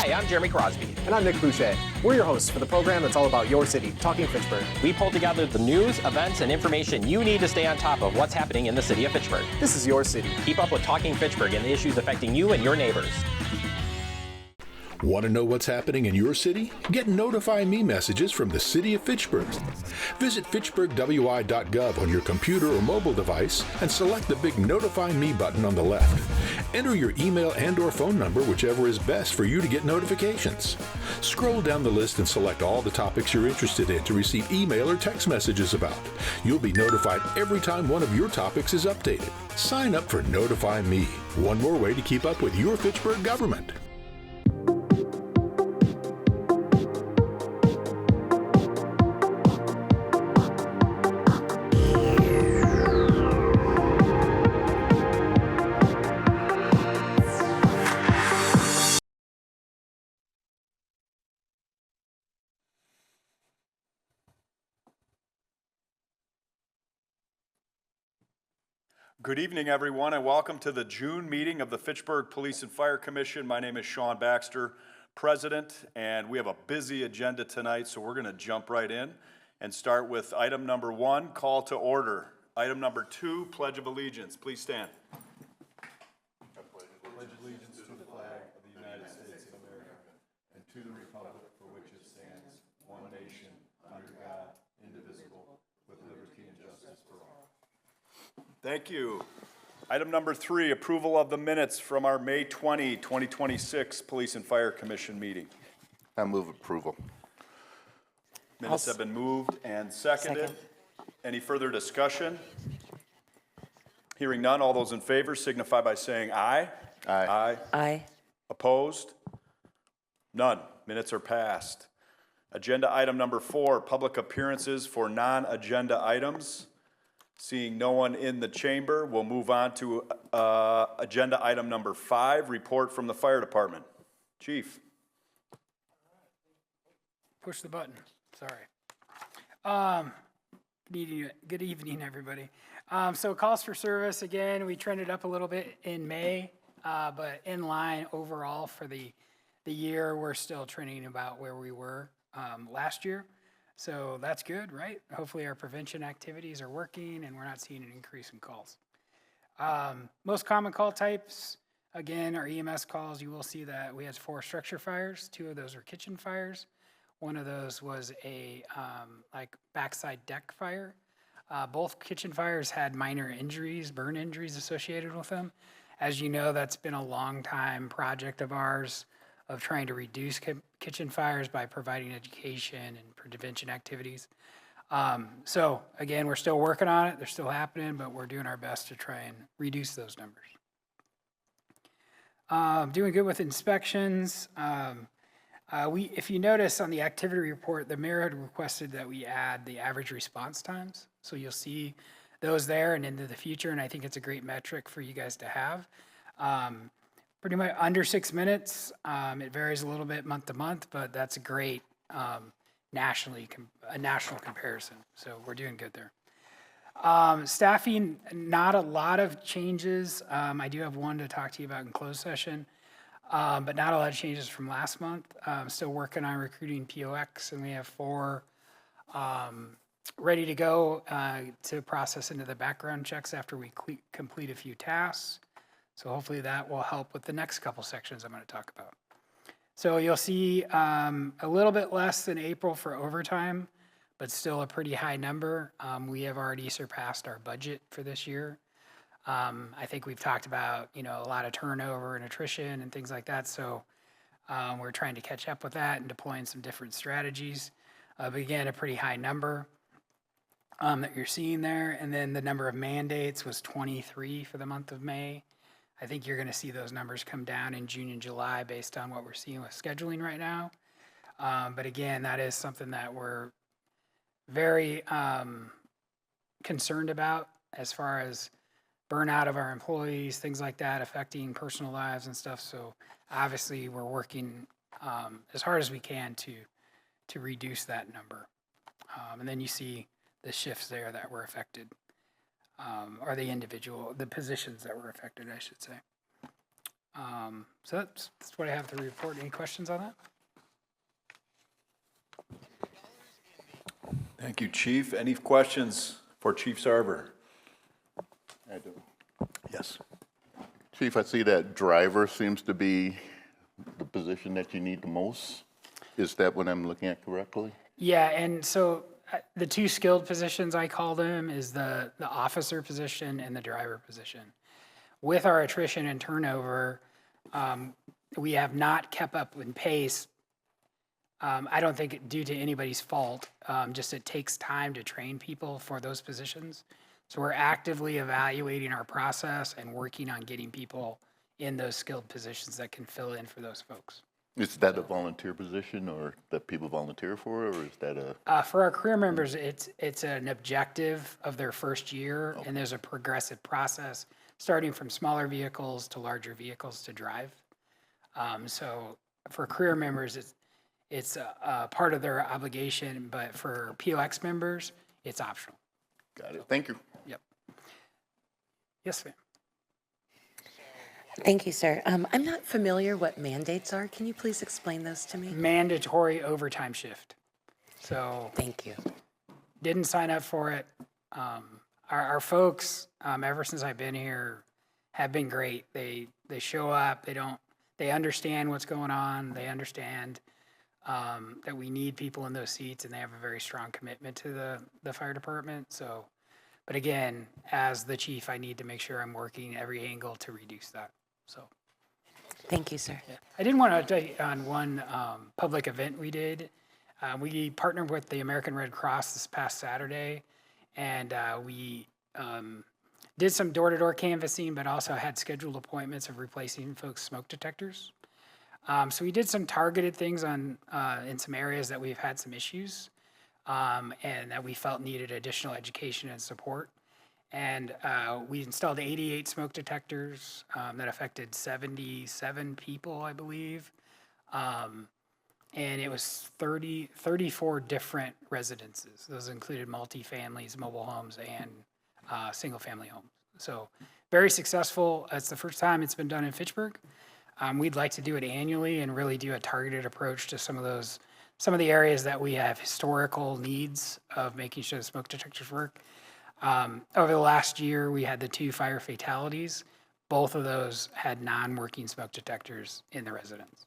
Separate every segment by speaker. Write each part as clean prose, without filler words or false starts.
Speaker 1: Hi, I'm Jeremy Crosby.
Speaker 2: And I'm Nick Boucher. We're your hosts for the program that's all about your city, Talking Fitchburg.
Speaker 1: We pull together the news, events, and information you need to stay on top of what's happening in the city of Fitchburg.
Speaker 2: This is your city.
Speaker 1: Keep up with Talking Fitchburg and the issues affecting you and your neighbors.
Speaker 3: Want to know what's happening in your city? Get Notify Me messages from the City of Fitchburg. Visit fitchburgwi.gov on your computer or mobile device and select the big Notify Me button on the left. Enter your email and/or phone number, whichever is best for you to get notifications. Scroll down the list and select all the topics you're interested in to receive email or text messages about. You'll be notified every time one of your topics is updated. Sign up for Notify Me, one more way to keep up with your Fitchburg government.
Speaker 4: Good evening, everyone, and welcome to the June meeting of the Fitchburg Police and Fire Commission. My name is Sean Baxter, President, and we have a busy agenda tonight, so we're going to jump right in and start with item number 1, call to order. Item number 2, Pledge of Allegiance. Please stand. I pledge allegiance to the flag of the United States of America and to the republic for which it stands, one nation, under God, indivisible, with liberty and justice for all. Thank you. Item number 3, approval of the minutes from our May 20, 2026 Police and Fire Commission meeting.
Speaker 5: I move approval.
Speaker 4: Minutes have been moved and seconded. Any further discussion? Hearing none, all those in favor signify by saying aye.
Speaker 5: Aye.
Speaker 4: Aye.
Speaker 6: Aye.
Speaker 4: Opposed? None. Minutes are passed. Agenda item number 4, public appearances for non-agenda items. Seeing no one in the chamber, we'll move on to agenda item number 5, report from the fire department. Chief.
Speaker 7: Push the button. Sorry. Good evening, everybody. So calls for service, again, we trended up a little bit in May, but in line overall for the year, we're still trending about where we were last year. So that's good, right? Hopefully our prevention activities are working and we're not seeing an increase in calls. Most common call types, again, our EMS calls, you will see that we had 4 structure fires. 2 of those were kitchen fires. One of those was a like backside deck fire. Both kitchen fires had minor injuries, burn injuries associated with them. As you know, that's been a long time project of ours of trying to reduce kitchen fires by providing education and prevention activities. So again, we're still working on it. They're still happening, but we're doing our best to try and reduce those numbers. Doing good with inspections. If you notice on the activity report, the mayor had requested that we add the average response times. So you'll see those there and into the future, and I think it's a great metric for you guys to have. Pretty much under 6 minutes. It varies a little bit month to month, but that's a great national comparison. So we're doing good there. Staffing, not a lot of changes. I do have one to talk to you about in closed session, but not a lot of changes from last month. Still working on recruiting POX, and we have 4 ready to go to process into the background checks after we complete a few tasks. So hopefully that will help with the next couple sections I'm going to talk about. So you'll see a little bit less than April for overtime, but still a pretty high number. We have already surpassed our budget for this year. I think we've talked about, a lot of turnover and attrition and things like that. So we're trying to catch up with that and deploying some different strategies. But again, a pretty high number that you're seeing there. And then the number of mandates was 23 for the month of May. I think you're going to see those numbers come down in June and July based on what we're seeing with scheduling right now. But again, that is something that we're very concerned about as far as burnout of our employees, things like that, affecting personal lives and stuff. So obviously we're working as hard as we can to reduce that number. And then you see the shifts there that were affected. Or the positions that were affected, I should say. So that's what I have to report. Any questions on that?
Speaker 4: Thank you, Chief. Any questions for Chief Sarver?
Speaker 5: I do.
Speaker 4: Yes.
Speaker 5: Chief, I see that driver seems to be the position that you need the most. Is that what I'm looking at correctly?
Speaker 7: Yeah, and so the two skilled positions I call them is the officer position and the driver position. With our attrition and turnover, we have not kept up in pace. I don't think due to anybody's fault, just it takes time to train people for those positions. So we're actively evaluating our process and working on getting people in those skilled positions that can fill in for those folks.
Speaker 5: Is that a volunteer position or that people volunteer for, or is that a?
Speaker 7: For our career members, it's an objective of their first year, and there's a progressive process starting from smaller vehicles to larger vehicles to drive. So for career members, it's a part of their obligation, but for POX members, it's optional.
Speaker 5: Got it. Thank you.
Speaker 7: Yep. Yes, ma'am.
Speaker 6: Thank you, sir. I'm not familiar what mandates are. Can you please explain those to me?
Speaker 7: Mandatory overtime shift. So
Speaker 6: Thank you.
Speaker 7: didn't sign up for it. Our folks, ever since I've been here, have been great. They show up. They understand what's going on. They understand that we need people in those seats, and they have a very strong commitment to the fire department. So, but again, as the chief, I need to make sure I'm working every angle to reduce that. So.
Speaker 6: Thank you, sir.
Speaker 7: Yeah. I did want to update on one public event we did. We partnered with the American Red Cross this past Saturday, and we did some door-to-door canvassing, but also had scheduled appointments of replacing folks' smoke detectors. So we did some targeted things on in some areas that we've had some issues, and that we felt needed additional education and support. And we installed 88 smoke detectors that affected 77 people, I believe. And it was 34 different residences. Those included multifamilies, mobile homes, and single-family homes. So very successful. It's the first time it's been done in Fitchburg. We'd like to do it annually and really do a targeted approach to some of the areas that we have historical needs of making sure the smoke detectors work. Over the last year, we had the 2 fire fatalities. Both of those had non-working smoke detectors in the residence.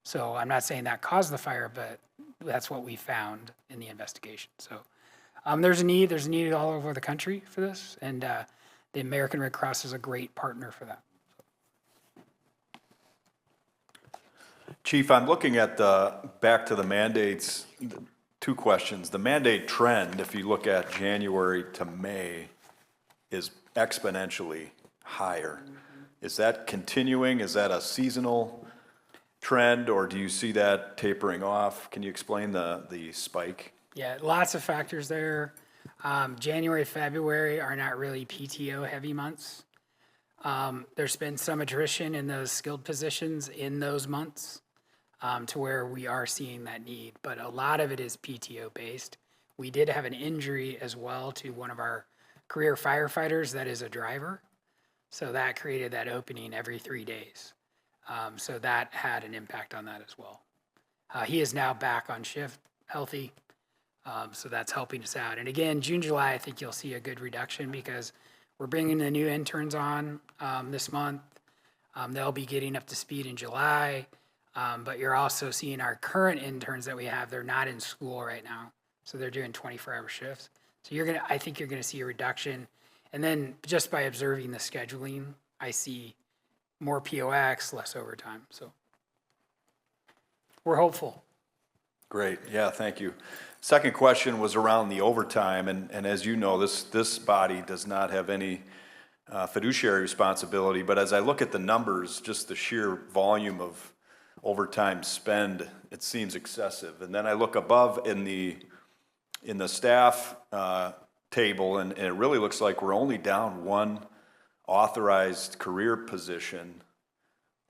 Speaker 7: So I'm not saying that caused the fire, but that's what we found in the investigation. So there's a need all over the country for this, and the American Red Cross is a great partner for that.
Speaker 4: Chief, I'm looking at back to the mandates. 2 questions. The mandate trend, if you look at January to May, is exponentially higher. Is that continuing? Is that a seasonal trend, or do you see that tapering off? Can you explain the spike?
Speaker 7: Yeah, lots of factors there. January, February are not really PTO heavy months. There's been some attrition in those skilled positions in those months. To where we are seeing that need, but a lot of it is PTO based. We did have an injury as well to one of our career firefighters that is a driver. So that created that opening every 3 days. So that had an impact on that as well. He is now back on shift, healthy. So that's helping us out. And again, June, July, I think you'll see a good reduction because we're bringing the new interns on this month. They'll be getting up to speed in July. But you're also seeing our current interns that we have, they're not in school right now. So they're doing 24-hour shifts. So I think you're gonna see a reduction. And then just by observing the scheduling, I see more POX, less overtime. So we're hopeful.
Speaker 4: Great, yeah, thank you. Second question was around the overtime, and as you know, this body does not have any fiduciary responsibility, but as I look at the numbers, just the sheer volume of overtime spend, it seems excessive. And then I look above in the staff table, and it really looks like we're only down 1 authorized career position.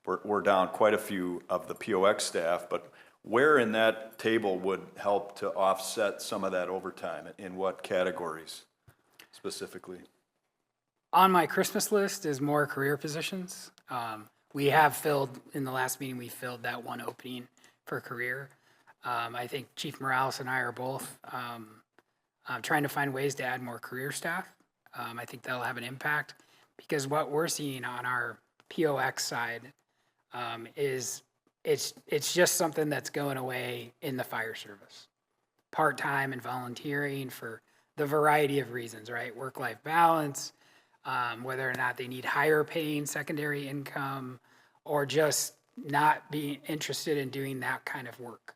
Speaker 4: We're down quite a few of the POX staff, but where in that table would help to offset some of that overtime? In what categories specifically?
Speaker 7: On my Christmas list is more career positions. we have filled, in the last meeting, we filled that one opening for career. I think Chief Morales and I are both trying to find ways to add more career staff. I think that'll have an impact because what we're seeing on our POX side is it's just something that's going away in the fire service. Part-time and volunteering for the variety of reasons, right? Work-life balance, whether or not they need higher paying secondary income, or just not being interested in doing that kind of work.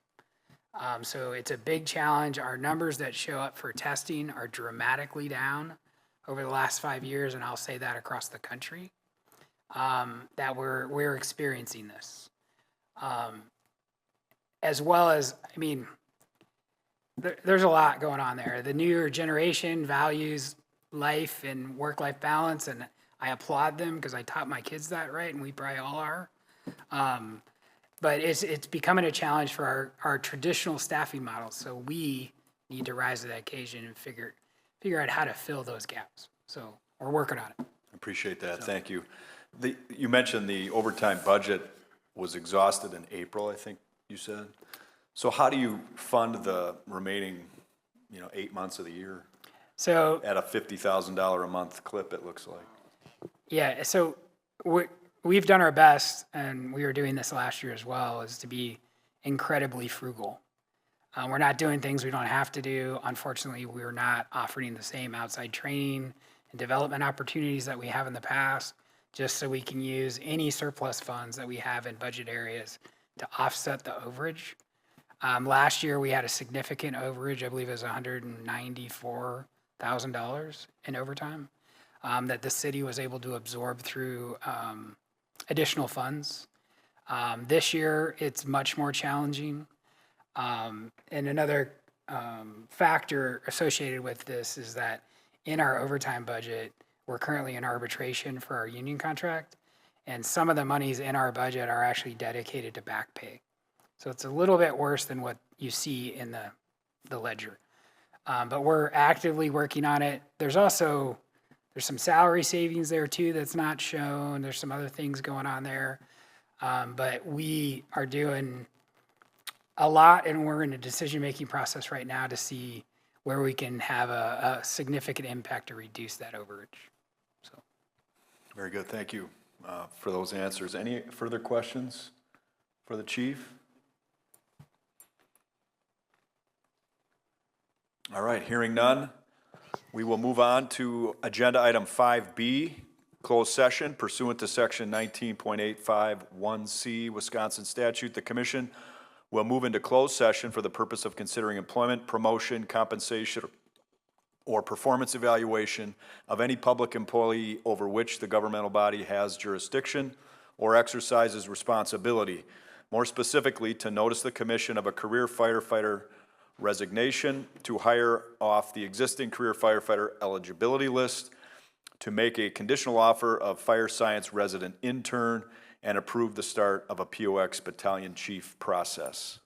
Speaker 7: So it's a big challenge. Our numbers that show up for testing are dramatically down over the last 5 years, and I'll say that across the country, that we're experiencing this. As well as, I mean, there's a lot going on there. The newer generation values life and work-life balance, and I applaud them because I taught my kids that, right? And we probably all are. But it's becoming a challenge for our traditional staffing models. So we need to rise to that occasion and figure out how to fill those gaps. So we're working on it.
Speaker 4: I appreciate that. Thank you. You mentioned the overtime budget was exhausted in April, I think you said. So how do you fund the remaining, 8 months of the year?
Speaker 7: So
Speaker 4: At a $50,000 a month clip, it looks like.
Speaker 7: yeah, so we've done our best, and we were doing this last year as well, is to be incredibly frugal. We're not doing things we don't have to do. Unfortunately, we're not offering the same outside training and development opportunities that we have in the past, just so we can use any surplus funds that we have in budget areas to offset the overage. Last year, we had a significant overage. I believe it was $194,000 in overtime that the city was able to absorb through additional funds. This year, it's much more challenging. And another factor associated with this is that in our overtime budget, we're currently in arbitration for our union contract, and some of the monies in our budget are actually dedicated to back pay. So it's a little bit worse than what you see in the ledger. But we're actively working on it. There's some salary savings there too that's not shown. There's some other things going on there. But we are doing a lot, and we're in a decision-making process right now to see where we can have a significant impact to reduce that overage. So,
Speaker 4: Very good. Thank you for those answers. Any further questions for the chief? All right, hearing none, we will move on to agenda item 5B, closed session pursuant to section 19.851C Wisconsin statute. The commission will move into closed session for the purpose of considering employment, promotion, compensation, or performance evaluation of any public employee over which the governmental body has jurisdiction or exercises responsibility. More specifically, to notice the commission of a career firefighter resignation, to hire off the existing career firefighter eligibility list, to make a conditional offer of fire science resident intern, and approve the start of a POX battalion chief process.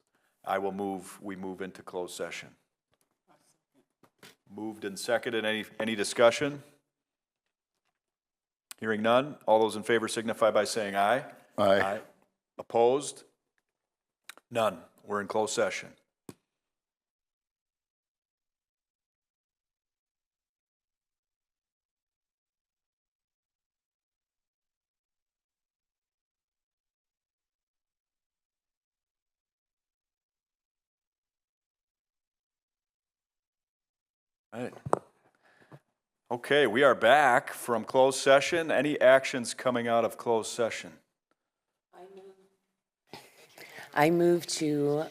Speaker 4: We move into closed session. Moved and seconded. Any discussion? Hearing none. All those in favor signify by saying aye.
Speaker 5: Aye.
Speaker 4: Opposed? None. We're in closed session. All right. Okay, we are back from closed session. Any actions coming out of closed session?
Speaker 6: I move to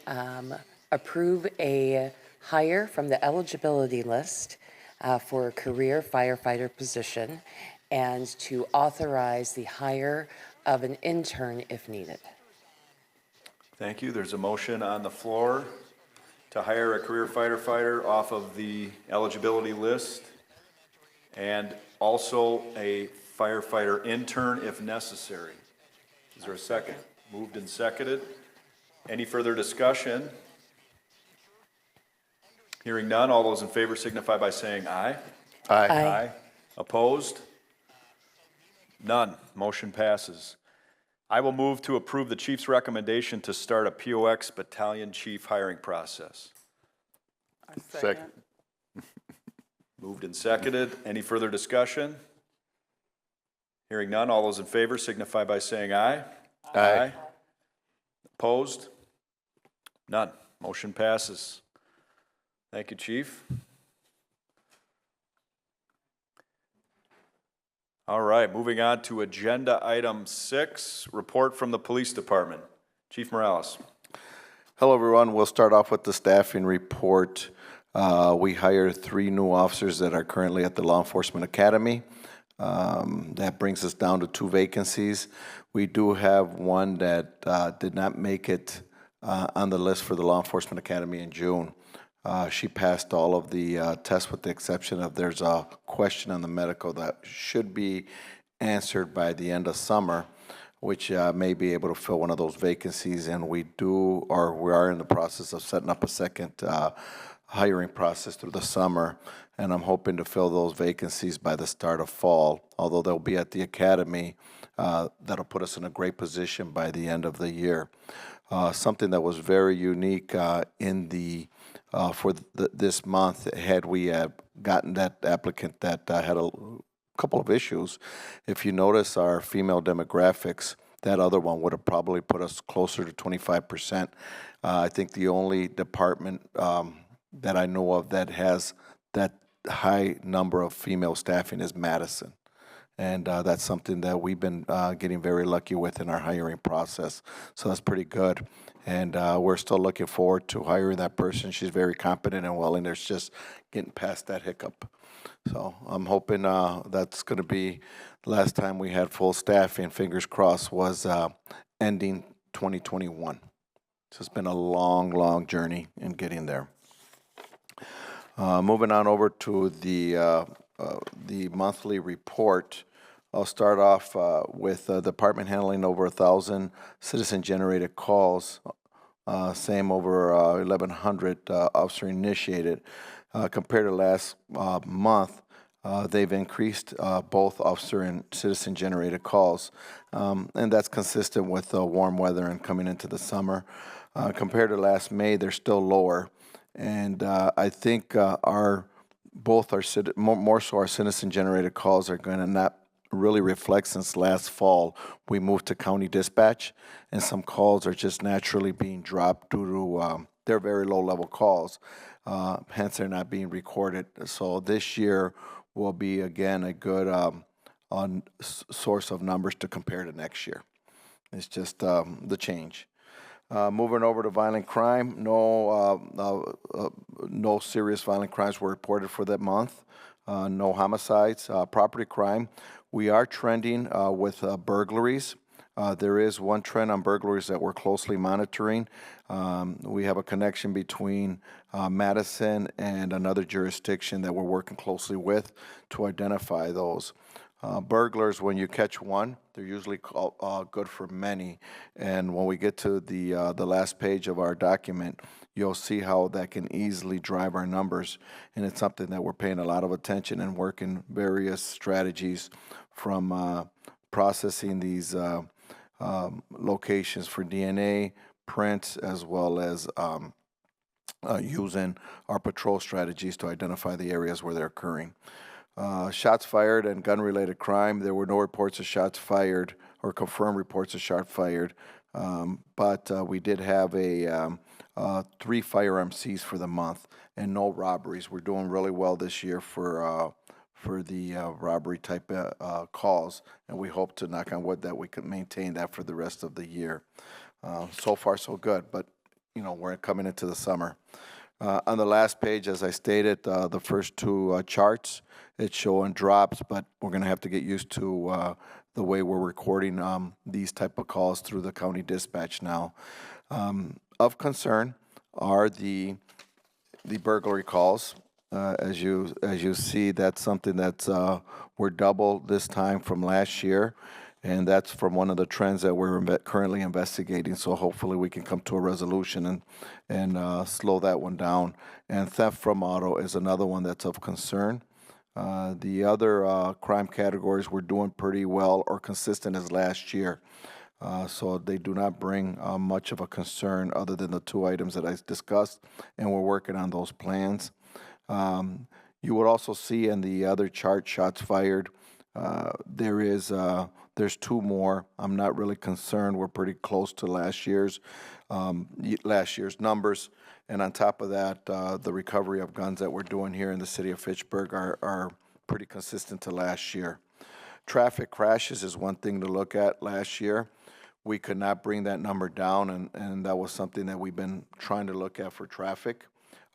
Speaker 6: approve a hire from the eligibility list for a career firefighter position and to authorize the hire of an intern if needed.
Speaker 4: Thank you. There's a motion on the floor to hire a career firefighter off of the eligibility list and also a firefighter intern if necessary. Is there a second? Moved and seconded. Any further discussion? Hearing none, all those in favor signify by saying aye.
Speaker 5: Aye.
Speaker 6: Aye.
Speaker 4: Opposed? None. Motion passes. I will move to approve the chief's recommendation to start a POX battalion chief hiring process.
Speaker 5: Second.
Speaker 4: Moved and seconded. Any further discussion? Hearing none, all those in favor signify by saying aye.
Speaker 5: Aye.
Speaker 4: Opposed? None. Motion passes. Thank you, Chief. All right, moving on to agenda item 6, report from the Police Department. Chief Morales.
Speaker 8: Hello, everyone. We'll start off with the staffing report. We hired 3 new officers that are currently at the Law Enforcement Academy. That brings us down to 2 vacancies. We do have one that did not make it on the list for the Law Enforcement Academy in June. She passed all of the tests with the exception of there's a question on the medical that should be answered by the end of summer, which may be able to fill one of those vacancies. And we are in the process of setting up a second hiring process through the summer. And I'm hoping to fill those vacancies by the start of fall, although they'll be at the academy. That'll put us in a great position by the end of the year. Something that was very unique for this month, had we gotten that applicant that had a couple of issues. If you notice our female demographics, that other one would have probably put us closer to 25%. I think the only department that I know of that has that high number of female staffing is Madison. And that's something that we've been getting very lucky with in our hiring process. So that's pretty good. And we're still looking forward to hiring that person. She's very competent and willing. There's just getting past that hiccup. So I'm hoping that's going to be the last time we had full staffing, fingers crossed, was ending 2021. So it's been a long, long journey in getting there. Moving on over to the monthly report. I'll start off with the department handling over 1,000 citizen-generated calls, same over 1,100 officer-initiated. Compared to last month, they've increased both officer and citizen-generated calls, and that's consistent with warm weather and coming into the summer. Compared to last May, they're still lower, and I think more so our citizen-generated calls are going to not really reflect since last fall. We moved to county dispatch, and some calls are just naturally being dropped due to their very low-level calls. Hence, they're not being recorded. So this year will be, again, a good source of numbers to compare to next year. It's just the change. Moving over to violent crime, no serious violent crimes were reported for that month. No homicides. Property crime, we are trending with burglaries. There is one trend on burglaries that we're closely monitoring. We have a connection between Madison and another jurisdiction that we're working closely with to identify those. Burglars, when you catch one, they're usually good for many. And when we get to the last page of our document, you'll see how that can easily drive our numbers. And it's something that we're paying a lot of attention and working various strategies from processing these locations for DNA, prints, as well as using our patrol strategies to identify the areas where they're occurring. Shots fired and gun-related crime, there were no reports of shots fired or confirmed reports of shots fired, but we did have 3 firearm seized for the month and no robberies. We're doing really well this year for the robbery type calls, and we hope to, knock on wood, that we can maintain that for the rest of the year. So far, so good, but we're coming into the summer. On the last page, as I stated, the first 2 charts, it's showing drops, but we're going to have to get used to the way we're recording these type of calls through the county dispatch now. Of concern are the burglary calls. As you see, that's something that's we're double this time from last year, and that's from one of the trends that we're currently investigating. So hopefully we can come to a resolution and slow that one down. And theft from auto is another one that's of concern. The other crime categories we're doing pretty well or consistent as last year. So they do not bring much of a concern other than the two items that I discussed, and we're working on those plans. You would also see in the other chart, shots fired, there's two more. I'm not really concerned. We're pretty close to last year's numbers. And on top of that, the recovery of guns that we're doing here in the city of Fitchburg are pretty consistent to last year. Traffic crashes is one thing to look at. Last year, we could not bring that number down, and that was something that we've been trying to look at for traffic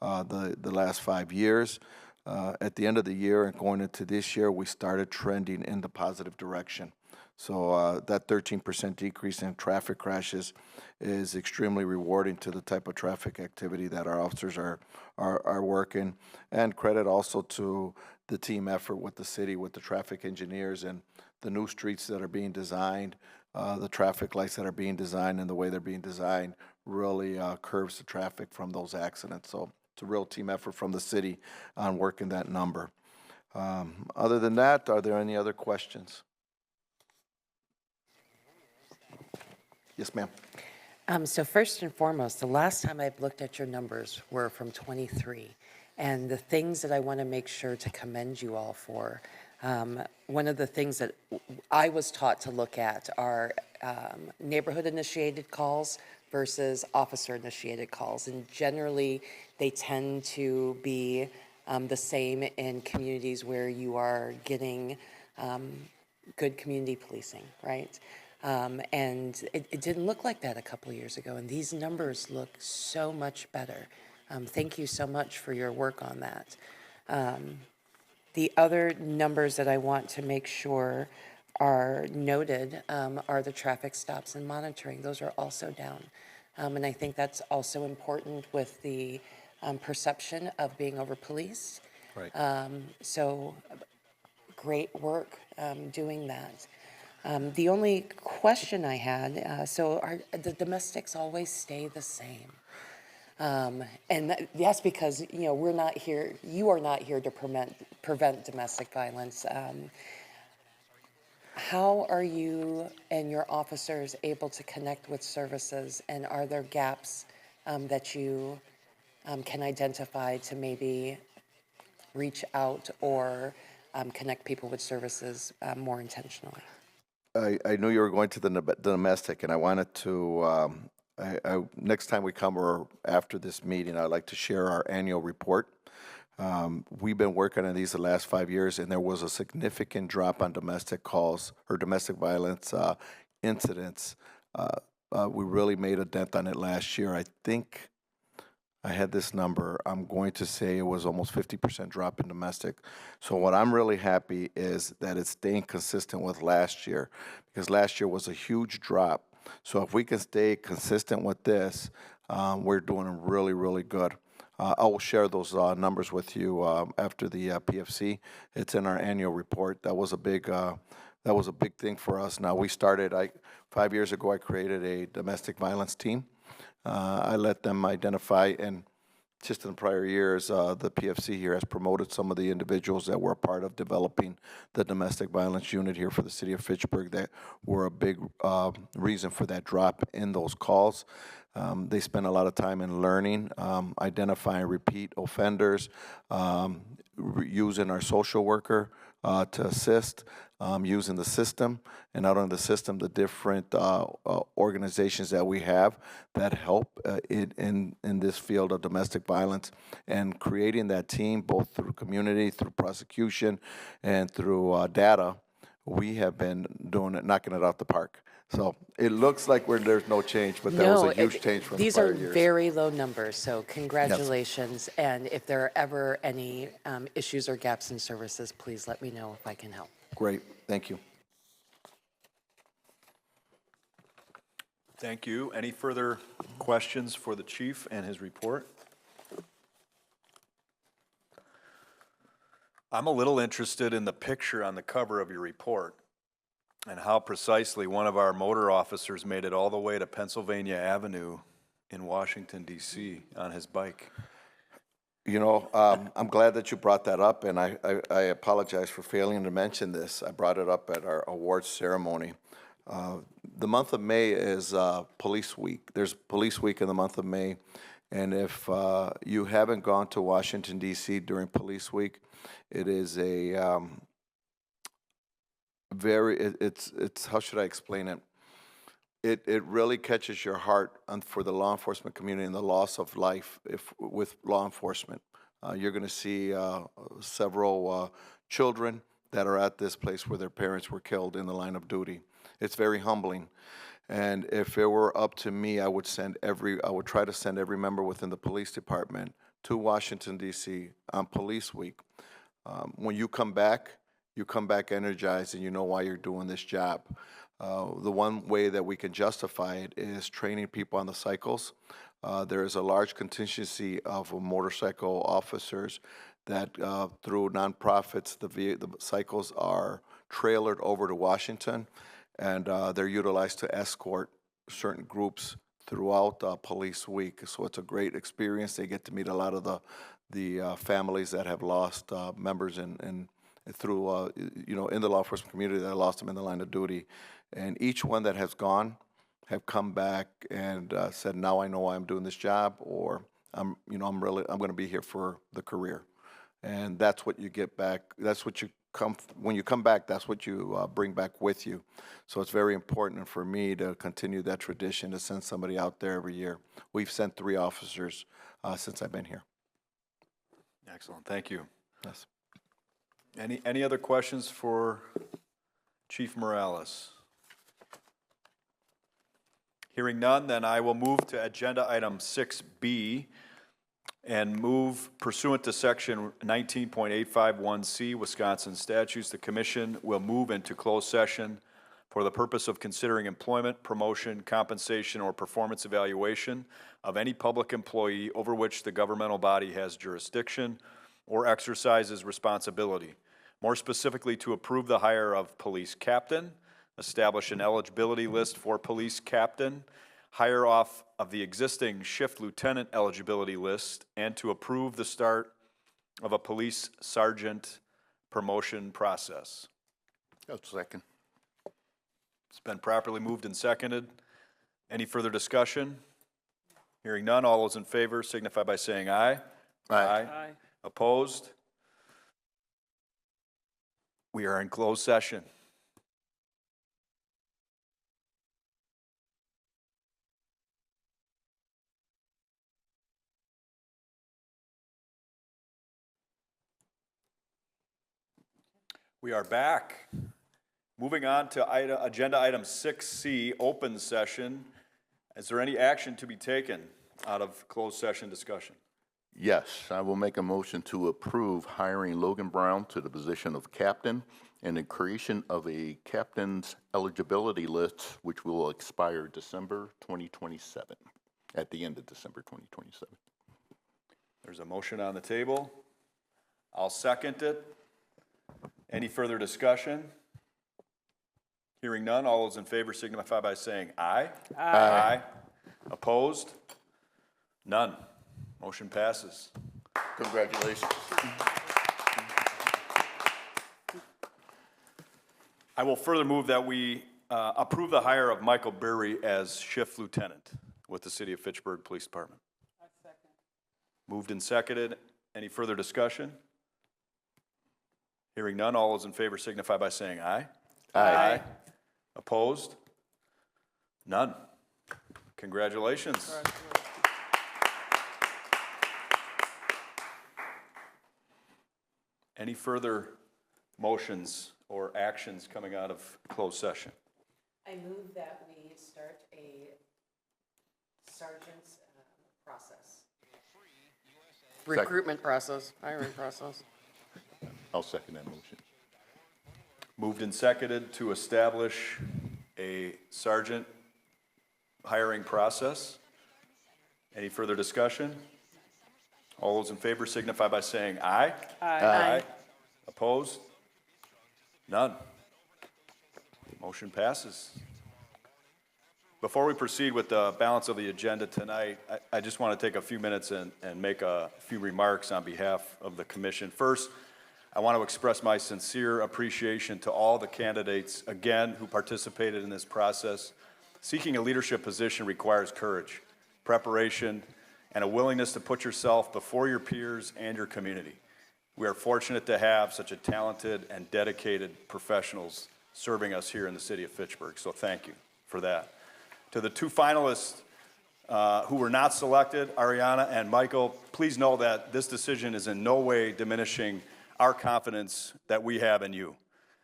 Speaker 8: the last 5 years. At the end of the year and going into this year, we started trending in the positive direction. So that 13% decrease in traffic crashes is extremely rewarding to the type of traffic activity that our officers are working. And credit also to the team effort with the city, with the traffic engineers and the new streets that are being designed, the traffic lights that are being designed, and the way they're being designed really curbs the traffic from those accidents. So it's a real team effort from the city on working that number. Other than that, are there any other questions? Yes, ma'am.
Speaker 6: So first and foremost, the last time I've looked at your numbers were from 23. And the things that I want to make sure to commend you all for, one of the things that I was taught to look at are neighborhood-initiated calls versus officer-initiated calls. And generally, they tend to be the same in communities where you are getting good community policing, right? And it didn't look like that a couple of years ago, and these numbers look so much better. Thank you so much for your work on that. The other numbers that I want to make sure are noted are the traffic stops and monitoring. Those are also down. And I think that's also important with the perception of being over-policed.
Speaker 8: Right.
Speaker 6: So great work doing that. The only question I had, so are the domestics always stay the same? And that's because, we're not here, you are not here to prevent domestic violence. How are you and your officers able to connect with services, and are there gaps that you can identify to maybe reach out or connect people with services more intentionally?
Speaker 8: I knew you were going to the domestic, and I wanted to, next time we come or after this meeting, I'd like to share our annual report. We've been working on these the last 5 years, and there was a significant drop on domestic calls or domestic violence incidents. We really made a dent on it last year. I think I had this number. I'm going to say it was almost 50% drop in domestic. So what I'm really happy is that it's staying consistent with last year, because last year was a huge drop. So if we can stay consistent with this, we're doing really, really good. I will share those numbers with you after the PFC. It's in our annual report. That was a big thing for us. Now we started. 5 years ago, I created a domestic violence team. I let them identify, and just in the prior years, the PFC here has promoted some of the individuals that were a part of developing the domestic violence unit here for the city of Fitchburg that were a big reason for that drop in those calls. They spend a lot of time in learning, identifying repeat offenders, using our social worker to assist, using the system, and not only the system, the different organizations that we have that help in this field of domestic violence, and creating that team both through community, through prosecution, and through data. We have been doing it, knocking it out the park. So it looks like there's no change, but that was a huge change from
Speaker 6: these
Speaker 8: prior
Speaker 6: are
Speaker 8: years.
Speaker 6: very low numbers, so congratulations. Yes. And if there are ever any issues or gaps in services, please let me know if I can help.
Speaker 8: Great, thank you.
Speaker 4: Thank you. Any further questions for the chief and his report? I'm a little interested in the picture on the cover of your report and how precisely one of our motor officers made it all the way to Pennsylvania Avenue in Washington, D.C. on his bike.
Speaker 8: I'm glad that you brought that up, and I apologize for failing to mention this. I brought it up at our awards ceremony. The month of May is Police Week. There's Police Week in the month of May. And if you haven't gone to Washington, D.C. during Police Week, it is a it's how should I explain it? It really catches your heart for the law enforcement community and the loss of life with law enforcement. You're going to see several children that are at this place where their parents were killed in the line of duty. It's very humbling. And if it were up to me, I would try to send every member within the police department to Washington, D.C. on Police Week. When you come back energized and you know why you're doing this job. The one way that we can justify it is training people on the cycles. There is a large contingency of motorcycle officers that through nonprofits, the cycles are trailered over to Washington, and they're utilized to escort certain groups throughout Police Week. So it's a great experience. They get to meet a lot of the families that have lost members in through in the law enforcement community that lost them in the line of duty. And each one that has gone have come back and said, now I know why I'm doing this job, or I'm going to be here for the career. And that's what you get back. That's what when you come back, that's what you bring back with you. So it's very important for me to continue that tradition to send somebody out there every year. We've sent 3 officers since I've been here.
Speaker 4: Excellent, thank you.
Speaker 8: Yes.
Speaker 4: Any other questions for Chief Morales? Hearing none, then I will move to agenda item 6B and move pursuant to section 19.851C Wisconsin statutes, the commission will move into closed session for the purpose of considering employment, promotion, compensation, or performance evaluation of any public employee over which the governmental body has jurisdiction or exercises responsibility. More specifically, to approve the hire of police captain, establish an eligibility list for police captain, hire off of the existing shift lieutenant eligibility list, and to approve the start of a police sergeant promotion process.
Speaker 5: Second.
Speaker 4: It's been properly moved and seconded. Any further discussion? Hearing none, all those in favor signify by saying aye.
Speaker 5: Aye.
Speaker 4: Aye. Opposed? We are in closed session. We are back. Moving on to agenda item 6C, open session. Is there any action to be taken out of closed session discussion?
Speaker 5: Yes, I will make a motion to approve hiring Logan Brown to the position of captain and the creation of a captain's eligibility list, which will expire December 2027, at the end of December 2027.
Speaker 4: There's a motion on the table. I'll second it. Any further discussion? Hearing none, all those in favor signify by saying aye. Aye. Aye. Opposed? None. Motion passes.
Speaker 5: Congratulations.
Speaker 4: I will further move that we approve the hire of Michael Berry as shift lieutenant with the City of Fitchburg Police Department. Second. Moved and seconded. Any further discussion? Hearing none, all those in favor signify by saying aye. Aye. Aye. Opposed? None. Congratulations. Any further motions or actions coming out of closed session?
Speaker 6: I move that we start a sergeant's process. Recruitment process, hiring process.
Speaker 5: I'll second that motion.
Speaker 4: Moved and seconded to establish a sergeant hiring process. Any further discussion? All those in favor signify by saying aye. Aye. Aye. Opposed? None. Motion passes. Before we proceed with the balance of the agenda tonight, I just want to take a few minutes and make a few remarks on behalf of the commission. First, I want to express my sincere appreciation to all the candidates, again, who participated in this process. Seeking a leadership position requires courage, preparation, and a willingness to put yourself before your peers and your community. We are fortunate to have such a talented and dedicated professionals serving us here in the city of Fitchburg, so thank you for that. To the two finalists who were not selected, Ariana and Michael, please know that this decision is in no way diminishing our confidence that we have in you,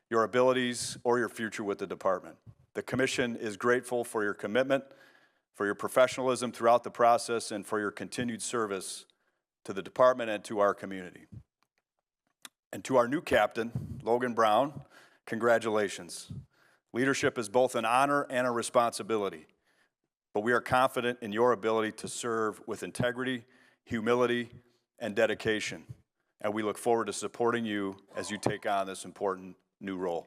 Speaker 4: your abilities, or your future with the department. The commission is grateful for your commitment, for your professionalism throughout the process, and for your continued service to the department and to our community. And to our new captain, Logan Brown, congratulations. Leadership is both an honor and a responsibility, but we are confident in your ability to serve with integrity, humility, and dedication, and we look forward to supporting you as you take on this important new role.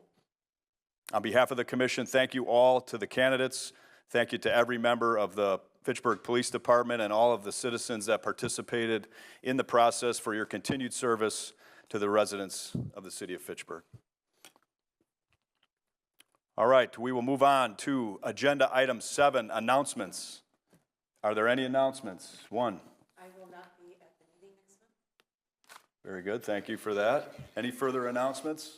Speaker 4: On behalf of the commission, thank you all to the candidates. Thank you to every member of the Fitchburg Police Department and all of the citizens that participated in the process for your continued service to the residents of the city of Fitchburg. All right, we will move on to agenda item 7, announcements. Are there any announcements? One.
Speaker 6: I will not be at the meeting next month.
Speaker 4: Very good, thank you for that. Any further announcements?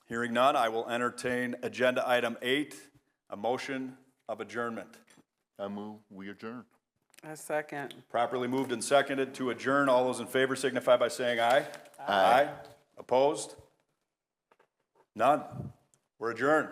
Speaker 4: Hearing none, I will entertain agenda item 8, a motion of adjournment.
Speaker 5: I move we adjourn.
Speaker 9: A second.
Speaker 4: Properly moved and seconded to adjourn. All those in favor signify by saying aye. Aye. Opposed? None. We're adjourned.